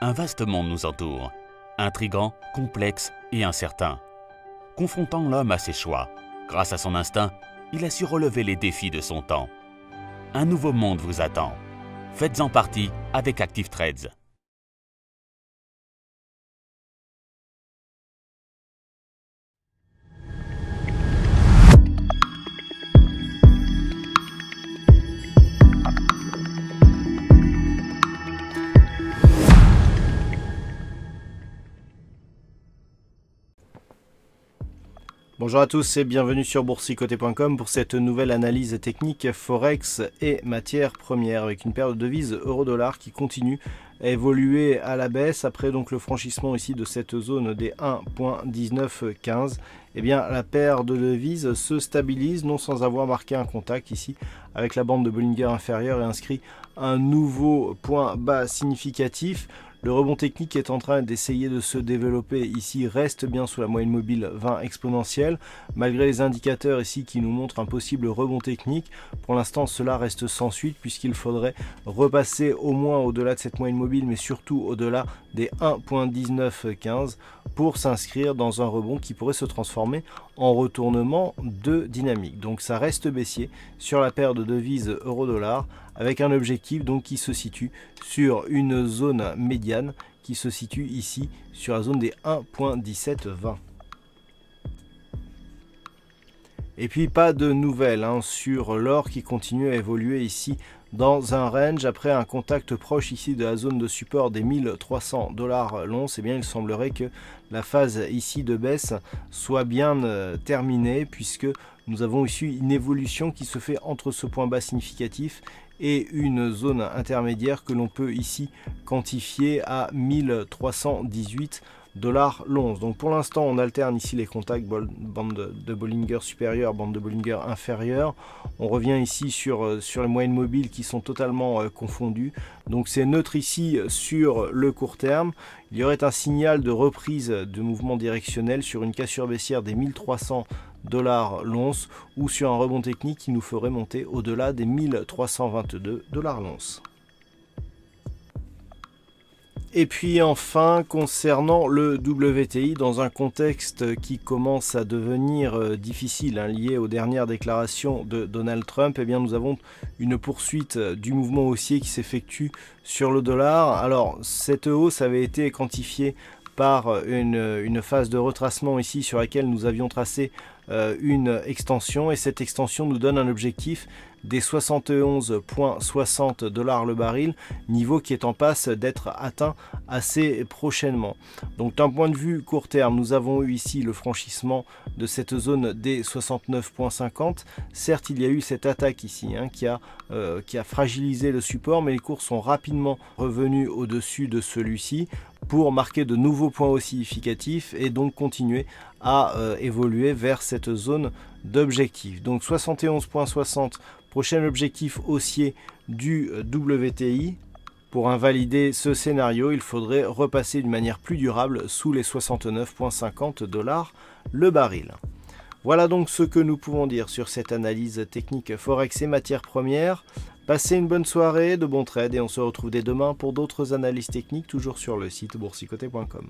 Un vaste monde nous entoure, intrigant, complexe et incertain. Confrontant l'homme à ses choix, grâce à son instinct, il a su relever les défis de son temps. Un nouveau monde vous attend. Faites-en partie avec Active Trades. Bonjour à tous et bienvenue sur boursicoté.com pour cette nouvelle analyse technique Forex et matières premières avec une paire de devises euro-dollar qui continue à évoluer à la baisse après donc le franchissement ici de cette zone des 1.1915. Eh bien la paire de devises se stabilise non sans avoir marqué un contact ici avec la bande de Bollinger inférieure et inscrit un nouveau point bas significatif. Le rebond technique est en train d'essayer de se développer ici, reste bien sous la moyenne mobile 20 exponentielle, malgré les indicateurs ici qui nous montrent un possible rebond technique. Pour l'instant, cela reste sans suite puisqu'il faudrait repasser au moins au-delà de cette moyenne mobile, mais surtout au-delà des 1.1915 pour s'inscrire dans un rebond qui pourrait se transformer en retournement de dynamique. Donc ça reste baissier sur la paire de devises euro-dollar avec un objectif donc qui se situe sur une zone médiane qui se situe ici sur la zone des 1.1720. Et puis pas de nouvelles sur l'or qui continue à évoluer ici dans un range après un contact proche ici de la zone de support des 1300 $ l'once. Et bien il semblerait que la phase ici de baisse soit bien terminée puisque nous avons ici une évolution qui se fait entre ce point bas significatif et une zone intermédiaire que l'on peut ici quantifier à 1318 $ l'once. Donc pour l'instant on alterne ici les contacts bande de Bollinger supérieure, bande de Bollinger inférieure. On revient ici sur les moyennes mobiles qui sont totalement confondues. Donc c'est neutre ici sur le court terme. Il y aurait un signal de reprise de mouvement directionnel sur une cassure baissière des 1300 $ l'once ou sur un rebond technique qui nous ferait monter au-delà des 1322 $ l'once. Et puis enfin, concernant le WTI, dans un contexte qui commence à devenir difficile, lié aux dernières déclarations de Donald Trump, eh bien nous avons une poursuite du mouvement haussier qui s'effectue sur le dollar. Alors cette hausse avait été quantifiée par une phase de retracement ici sur laquelle nous avions tracé une extension, et cette extension nous donne un objectif des 71,60 $ le baril, niveau qui est en passe d'être atteint assez prochainement. Donc d'un point de vue court terme, nous avons eu ici le franchissement de cette zone des 69,50. Certes, il y a eu cette attaque ici qui a fragilisé le support, mais les cours sont rapidement revenus au-dessus de celui-ci pour marquer de nouveaux points hauts significatifs et donc continuer à évoluer vers cette zone d'objectif. Donc 71,60, prochain objectif haussier du WTI. Pour invalider ce scénario, il faudrait repasser d'une manière plus durable sous les 69,50 $ le baril. Voilà donc ce que nous pouvons dire sur cette analyse technique Forex et matières premières. Passez une bonne soirée, de bons trades et on se retrouve dès demain pour d'autres analyses techniques toujours sur le site boursicoté.com.